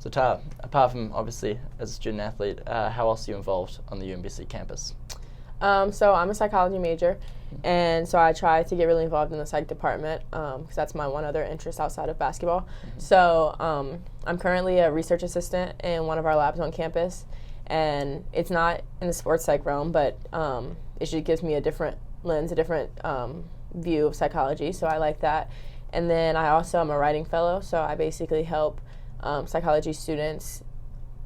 So Tara, apart from obviously as a student athlete, how else are you involved on the UMBC campus? So I'm a psychology major, and so I try to get really involved in the psych department because that's my one other interest outside of basketball. Mm-hmm. So I'm currently a research assistant in one of our labs on campus, and it's not in the sports psych realm, but it just gives me a different lens, a different view of psychology, so I like that. And then I also am a writing fellow, so I basically help psychology students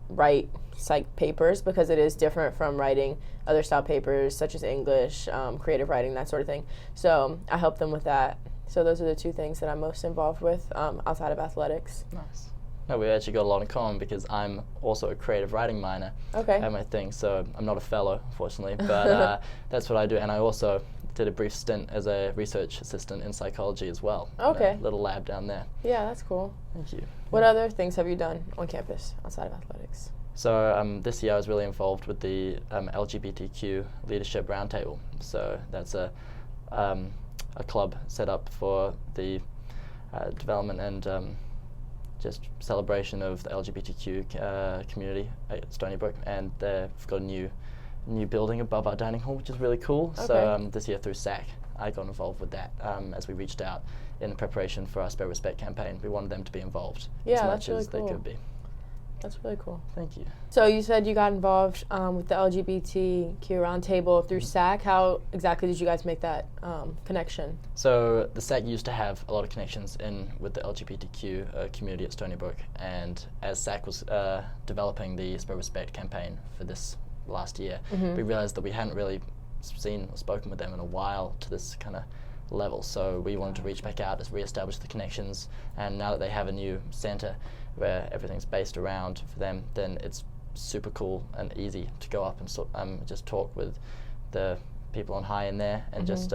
write psych papers because it is different from writing other style papers such as English, creative writing, that sort of thing. So I help them with that. So those are the two things that I'm most involved with outside of athletics. Nice. No, we actually got a lot in common because I'm also a creative writing minor at my thing, so I'm not a fellow, unfortunately, but that's what I do. And I also did a brief stint as a research assistant in psychology as well. Okay. In a little lab down there. Yeah, that's cool. Thank you. What other things have you done on campus outside of athletics? So this year I was really involved with the LGBTQ Leadership Roundtable. So that's a club set up for the development and just celebration of the LGBTQ community at Stony Brook, and they've got a new building above our dining hall, which is really cool. Okay. So this year through SAAC, I got involved with that as we reached out in preparation for our Spread Respect campaign. We wanted them to be involved as much as they could be. That's really cool. Thank you. So you said you got involved with the LGBTQ roundtable through SAAC. How exactly did you guys make that connection? So the SAAC used to have a lot of connections with the LGBTQ community at Stony Brook, and as SAAC was developing the Spread Respect campaign for this last year, we realized that we hadn't really seen or spoken with them in a while to this kind of level. So we wanted to reach back out to reestablish the connections, and now that they have a new center where everything's based around for them, then it's super cool and easy to go up and just talk with the people on high in there and just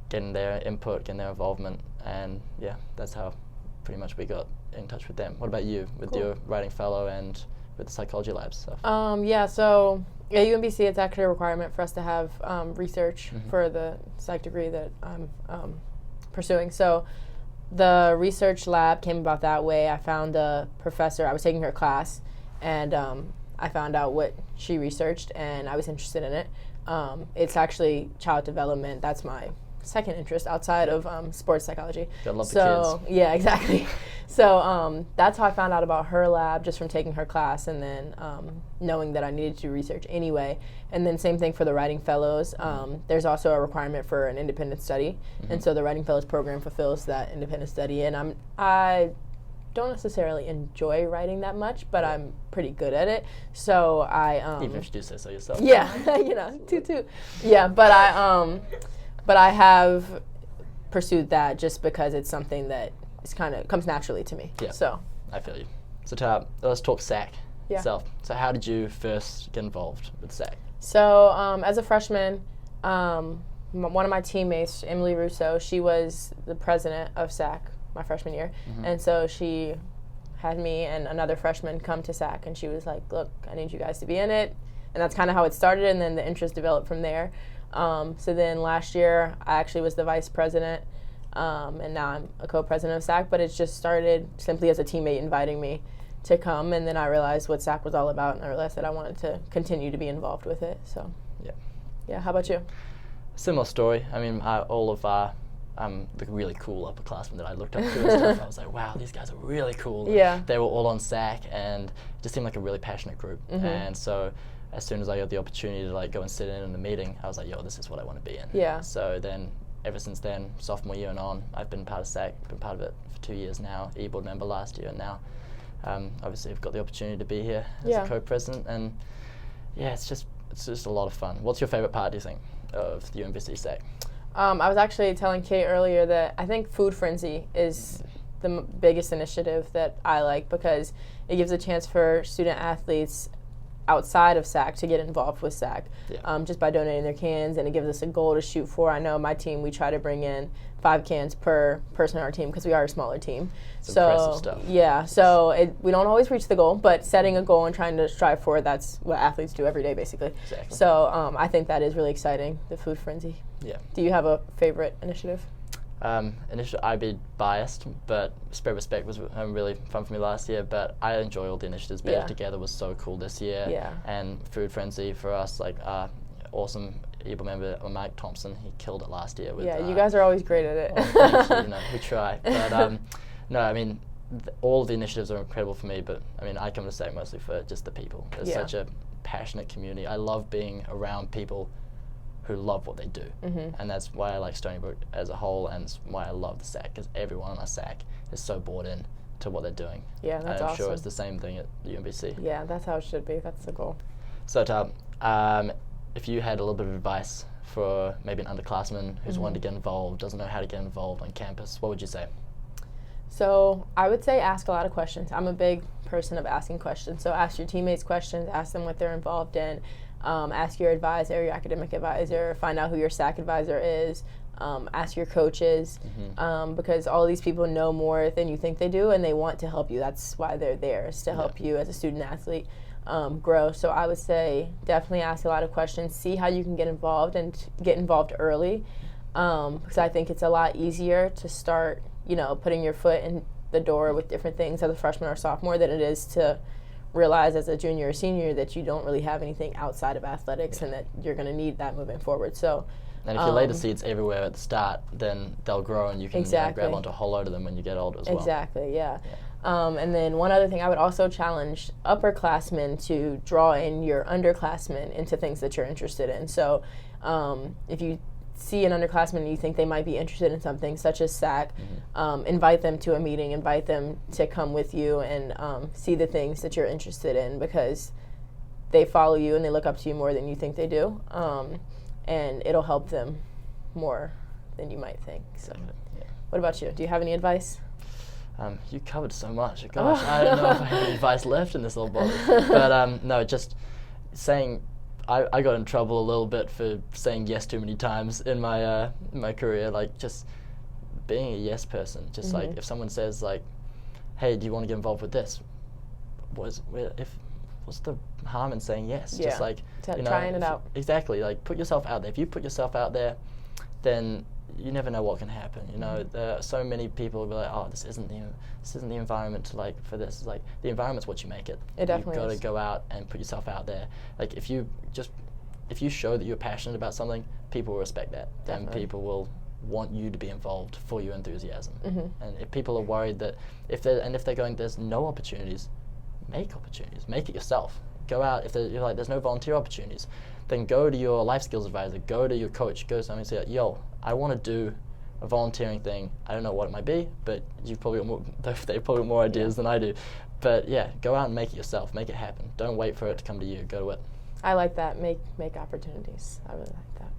getting their input, getting their involvement, and yeah, that's how pretty much we got in touch with them. What about you with your writing fellow and with the psychology lab stuff? Yeah, so at UMBC it's actually a requirement for us to have research for the psych degree that I'm pursuing. So the research lab came about that way. I found a professor, I was taking her class, and I found out what she researched, and I was interested in it. It's actually child development. That's my second interest outside of sports psychology. Gotta love the kids. Yeah, exactly. So that's how I found out about her lab, just from taking her class, and then knowing that I needed to do research anyway. And then same thing for the writing fellows. There's also a requirement for an independent study, and so the writing fellows program fulfills that independent study. And I don't necessarily enjoy writing that much, but I'm pretty good at it. So I even if you do say so yourself. Yeah, toot. Yeah, but I have pursued that just because it's something that is kind of comes naturally to me. Yeah. So I feel you. So Tara, let's talk SAAC itself. Yeah. So how did you first get involved with SAAC? So as a freshman, one of my teammates, Emily Russo, she was the president of SAAC my freshman year, and so she had me and another freshman come to SAAC, and she was like, "Look, I need you guys to be in it," and that's kind of how it started, and then the interest developed from there. So then last year, I actually was the vice president, and now I'm a co-president of SAAC, but it just started simply as a teammate inviting me to come, and then I realized what SAAC was all about, and I realized that I wanted to continue to be involved with it. So yeah, how about you? Similar story. I mean, all of our the really cool upperclassmen that I looked up to and stuff, I was like, wow, these guys are really cool. Yeah. They were all on SAAC, and it just seemed like a really passionate group. And so as soon as I got the opportunity to go and sit in a meeting, I was like, yo, this is what I want to be in. Yeah. So then, ever since then, sophomore year and on, I've been part of SAAC, been part of it for 2 years now, e-board member last year, and now obviously I've got the opportunity to be here as a co-president, and yeah, it's just a lot of fun. What's your favorite part, do you think, of the UMBC SAAC? I was actually telling Kate earlier that I think Food Frenzy is the biggest initiative that I like, because it gives a chance for student athletes outside of SAAC to get involved with SAAC, just by donating their cans, and it gives us a goal to shoot for. I know my team, we try to bring in 5 cans per person on our team because we are a smaller team. It's impressive stuff. Yeah, so we don't always reach the goal, but setting a goal and trying to strive for it, that's what athletes do every day, basically. Exactly. So I think that is really exciting, the Food Frenzy. Yeah. Do you have a favorite initiative? Initially, I'd be biased, but Spread Respect was really fun for me last year. But I enjoy all the initiatives. Better Together was so cool this year. Yeah. And Food Frenzy for us, like awesome able member Mike Thompson. He killed it last year. With, you guys are always great at it. Thank you. We try. But no, I mean, all the initiatives are incredible for me. But I mean, I come to SAAC mostly for just the people. There's such a passionate community. I love being around people who love what they do, and that's why I like Stony Brook as a whole, and it's why I love the SAAC, because everyone on our SAAC is so bought in to what they're doing. Yeah, that's and I'm awesome. sure it's the same thing at UMBC. Yeah, that's how it should be. That's the goal. So, if you had a little bit of advice for maybe an underclassman who's wanting to get involved, doesn't know how to get involved on campus, what would you say? So I would say ask a lot of questions. I'm a big person of asking questions. So ask your teammates questions, ask them what they're involved in. Ask your advisor, your academic advisor, find out who your SAAC advisor is, ask your coaches, because all these people know more than you think they do, and they want to help you. That's why they're there, is to help you as a student athlete grow. So I would say definitely ask a lot of questions, see how you can get involved, and get involved early, because I think it's a lot easier to start, putting your foot in the door with different things as a freshman or sophomore than it is to realize as a junior or senior that you don't really have anything outside of athletics and that you're going to need that moving forward. So, and if you lay the seeds everywhere at the start, then they'll grow and you can grab onto a whole load of them when you get older as well. Exactly, yeah. And then one other thing, I would also challenge upperclassmen to draw in your underclassmen into things that you're interested in. So if you see an underclassman and you think they might be interested in something such as SAAC, invite them to a meeting, invite them to come with you and see the things that you're interested in, because they follow you and they look up to you more than you think they do, and it'll help them more than you might think. So, what about you? Do you have any advice? You covered so much. Gosh, I don't know if I have any advice left in this little bottle. But no, just saying, I got in trouble a little bit for saying yes too many times in my career. Like, just being a yes person. Just like, if someone says like, "Hey, do you want to get involved with this?" What's the harm in saying yes? Yeah. Just like, trying it out. Exactly. Like, put yourself out there. If you put yourself out there, then you never know what can happen. There are so many people who be like, "Oh, this isn't the environment to like for this." It's like, the environment's what you make it. It definitely You've got is. to go out and put yourself out there. Like, if you show that you're passionate about something, people will respect that, and people will want you to be involved for your enthusiasm. And if people are worried that if they're going, there's no opportunities, make opportunities. Make it yourself. Go out. If you're like, there's no volunteer opportunities, then go to your life skills advisor, go to your coach, go to somebody and say, "Yo, I want to do a volunteering thing. I don't know what it might be, but you've probably got more, they've probably got more ideas than I do. But yeah, go out and make it yourself. Make it happen. Don't wait for it to come to you. Go to it." I like that. Make opportunities. I really like that.